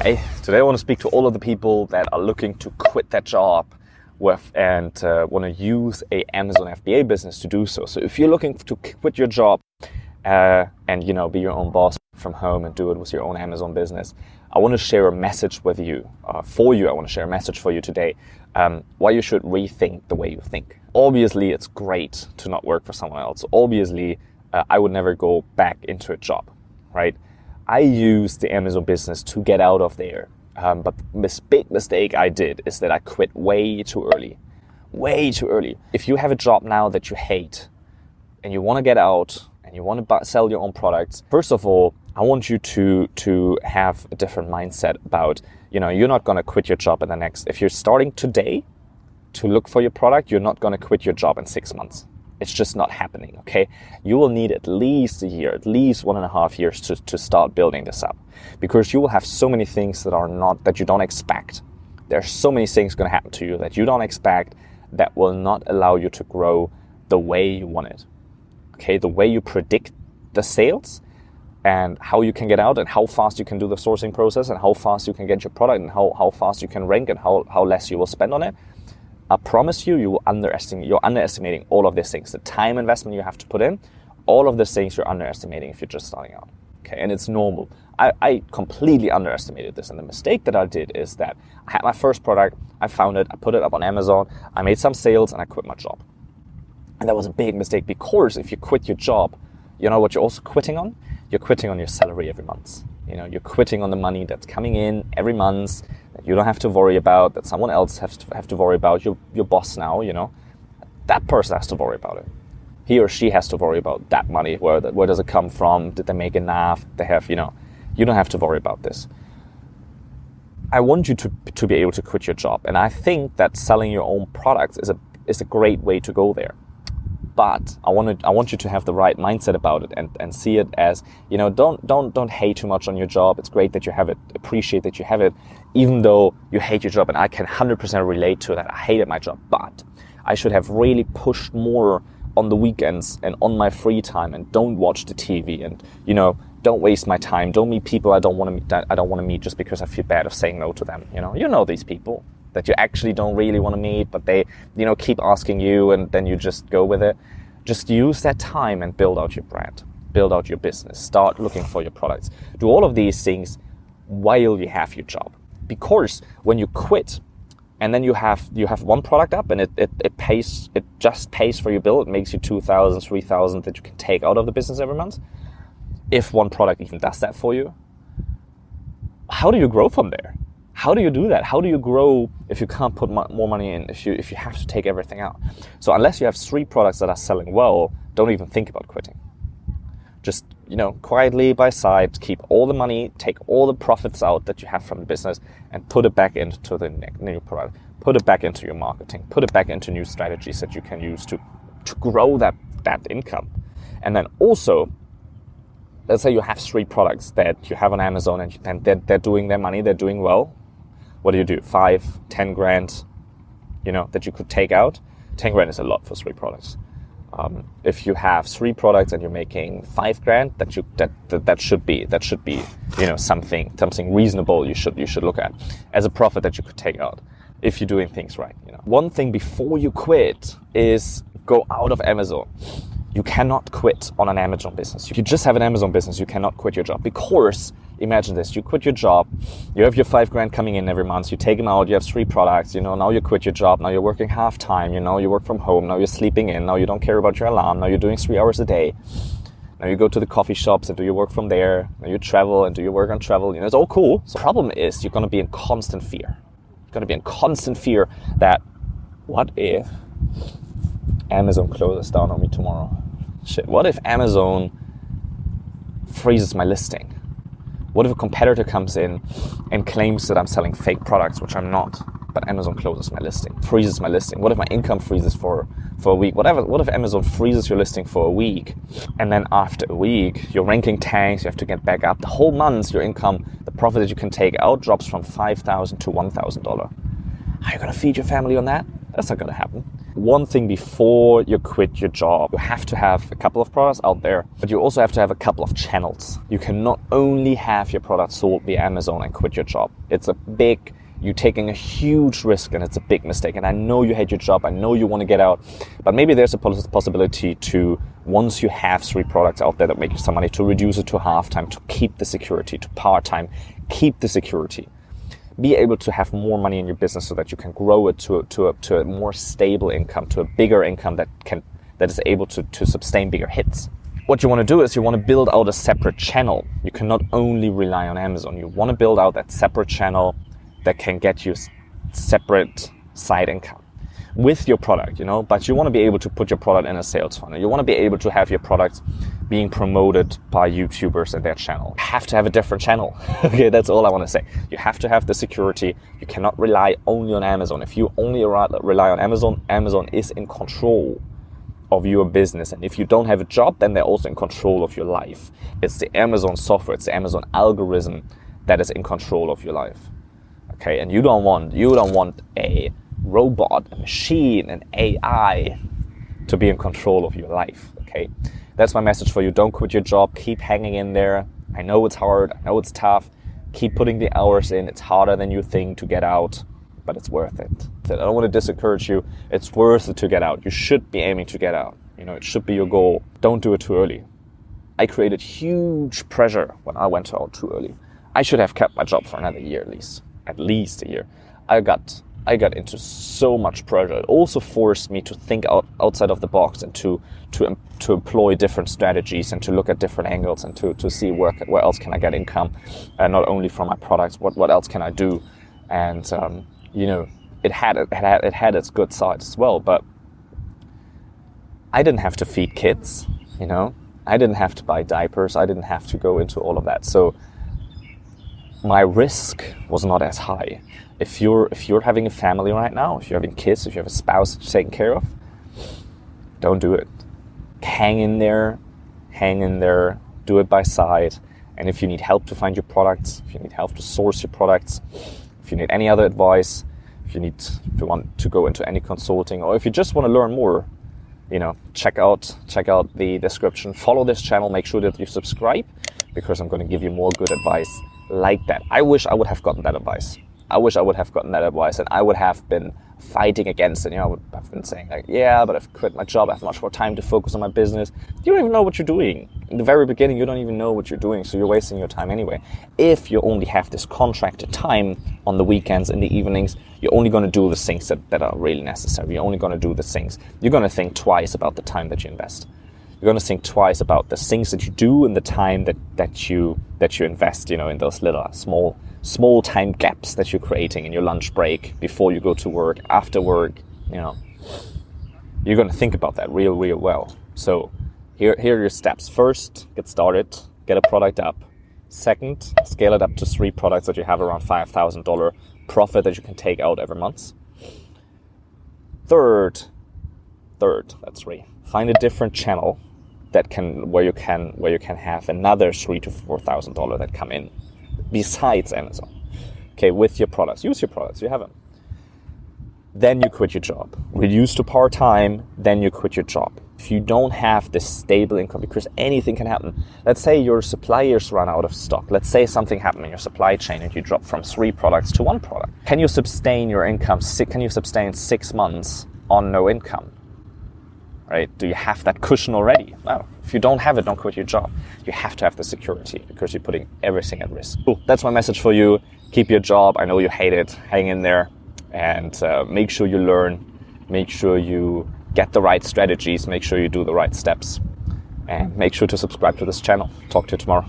Hey, today I want to speak to all of the people that are looking to quit their job and want to use a Amazon FBA business to do so. So if you're looking to quit your job and be your own boss from home and do it with your own Amazon business, I want to share a message with you, for you. I want to share a message for you today, why you should rethink the way you think. Obviously, it's great to not work for someone else. Obviously, I would never go back into a job, right? I used the Amazon business to get out of there. But this big mistake I did is that I quit way too early. Way too early. If you have a job now that you hate and you want to get out and you want to sell your own products, first of all, I want you to have a different mindset about, you're not going to quit your job if you're starting today to look for your product, you're not going to quit your job in 6 months. It's just not happening, okay? You will need at least a year, at least 1.5 years to start building this up, because you will have so many things that you don't expect. There are so many things going to happen to you that you don't expect that will not allow you to grow the way you want it, okay? The way you predict the sales and how you can get out and how fast you can do the sourcing process and how fast you can get your product and how fast you can rank and how less you will spend on it. I promise you're underestimating all of these things. The time investment you have to put in, all of these things you're underestimating if you're just starting out. Okay, and it's normal. I completely underestimated this. And the mistake that I did is that I had my first product, I found it, I put it up on Amazon, I made some sales and I quit my job. And that was a big mistake, because if you quit your job, you know what you're also quitting on? You're quitting on your salary every month. You're quitting on the money that's coming in every month that you don't have to worry about, that someone else have to worry about. Your boss now, that person has to worry about it. He or she has to worry about that money. Where does it come from? Did they make enough? They have, you don't have to worry about this. I want you to be able to quit your job, and I think that selling your own products is a great way to go there. But I want you to have the right mindset about it and see it as, don't hate too much on your job. It's great that you have it. Appreciate that you have it, even though you hate your job. And I can 100% relate to that. I hated my job, but I should have really pushed more on the weekends and on my free time, and don't watch the TV and, don't waste my time. Don't meet people I don't want to meet just because I feel bad of saying no to them. You know these people that you actually don't really want to meet, but they, keep asking you, and then you just go with it. Just use that time and build out your brand, build out your business, start looking for your products. Do all of these things while you have your job. Because when you quit and then you have one product up and it just pays for your bill, it makes you $2,000, $3,000 that you can take out of the business every month. If one product even does that for you, how do you grow from there? How do you do that? How do you grow if you can't put more money in, if you have to take everything out? So unless you have 3 products that are selling well, don't even think about quitting. Just, quietly by side, keep all the money, take all the profits out that you have from the business and put it back into the new product. Put it back into your marketing. Put it back into new strategies that you can use to grow that income. And then also, let's say you have 3 products that you have on Amazon and they're doing their money, they're doing well. What do you do? 5, 10 grand, that you could take out. 10 grand is a lot for 3 products. If you have 3 products and you're making 5 grand, that should be, something reasonable you should look at as a profit that you could take out if you're doing things right. One thing before you quit is go out of Amazon. You cannot quit on an Amazon business. If you just have an Amazon business, you cannot quit your job, because imagine this, you quit your job, you have your 5 grand coming in every month, you take them out, you have 3 products, now you quit your job, now you're working half time, you work from home, now you're sleeping in, now you don't care about your alarm, now you're doing 3 hours a day. Now you go to the coffee shops and do your work from there, now you travel and do your work on travel, it's all cool. So the problem is you're going to be in constant fear. You're going to be in constant fear that, what if Amazon closes down on me tomorrow? Shit, what if Amazon freezes my listing? What if a competitor comes in and claims that I'm selling fake products, which I'm not, but Amazon closes my listing, freezes my listing? What if my income freezes for a week? What if Amazon freezes your listing for a week, and then after a week, your ranking tanks, you have to get back up. The whole month, your income, the profit that you can take out drops from $5,000 to $1,000. How are you going to feed your family on that? That's not going to happen. One thing before you quit your job, you have to have a couple of products out there, but you also have to have a couple of channels. You cannot only have your product sold via Amazon and quit your job. You're taking a huge risk, and it's a big mistake. And I know you hate your job. I know you want to get out, but maybe there's a possibility to, once you have 3 products out there that make you some money, to reduce it to half-time, to keep the security, to part-time, keep the security. Be able to have more money in your business so that you can grow it to a more stable income, to a bigger income that is able to sustain bigger hits. What you want to do is you want to build out a separate channel. You cannot only rely on Amazon. You want to build out that separate channel that can get you separate side income with your product, but you want to be able to put your product in a sales funnel. You want to be able to have your products being promoted by YouTubers and their channel. You have to have a different channel. Okay, that's all I want to say. You have to have the security. You cannot rely only on Amazon. If you only rely on Amazon, Amazon is in control of your business. And if you don't have a job, then they're also in control of your life. It's the Amazon software, it's the Amazon algorithm that is in control of your life. Okay, and you don't want a robot, a machine, an AI to be in control of your life. Okay, that's my message for you. Don't quit your job. Keep hanging in there. I know it's hard. I know it's tough. Keep putting the hours in. It's harder than you think to get out, but it's worth it. I don't want to discourage you. It's worth it to get out. You should be aiming to get out. It should be your goal. Don't do it too early. I created huge pressure when I went out too early. I should have kept my job for another year at least a year. I got into so much pressure. It also forced me to think outside of the box and to employ different strategies and to look at different angles and to see where else can I get income, not only from my products. What else can I do? And it had its good sides as well. But I didn't have to feed kids. I didn't have to buy diapers. I didn't have to go into all of that. So my risk was not as high. If you're having a family right now, if you're having kids, if you have a spouse that you're taking care of, don't do it. Hang in there, do it by side. And if you need help to find your products, if you need help to source your products, if you need any other advice, if you want to go into any consulting, or if you just want to learn more, check out the description. Follow this channel, make sure that you subscribe, because I'm going to give you more good advice like that. I wish I would have gotten that advice. And I would have been fighting against it. I would have been saying but I've quit my job. I have much more time to focus on my business. You don't even know what you're doing. In the very beginning, you don't even know what you're doing, so you're wasting your time anyway. If you only have this contracted time on the weekends, in the evenings, you're only going to do the things that are really necessary. You're only going to do the things. You're going to think twice about the time that you invest. You're going to think twice about the things that you do and the time that you invest, in those little small time gaps that you're creating in your lunch break, before you go to work, after work. You're going to think about that real well. So here are your steps. First, get started, get a product up. Second, scale it up to 3 products that you have around $5,000 profit that you can take out every month. Third, that's 3. Find a different channel where you can have another $3,000 to $4,000 that come in besides Amazon. Okay, with your products. Use your products, you have them. Then you quit your job. Reduce to part-time, then you quit your job. If you don't have this stable income, because anything can happen. Let's say your suppliers run out of stock. Let's say something happened in your supply chain and you drop from 3 products to 1 product. Can you sustain your income? Can you sustain 6 months on no income? Right? Do you have that cushion already? No. If you don't have it, don't quit your job. You have to have the security, because you're putting everything at risk. Cool. That's my message for you. Keep your job. I know you hate it. Hang in there, and make sure you learn. Make sure you get the right strategies. Make sure you do the right steps, and make sure to subscribe to this channel. Talk to you tomorrow.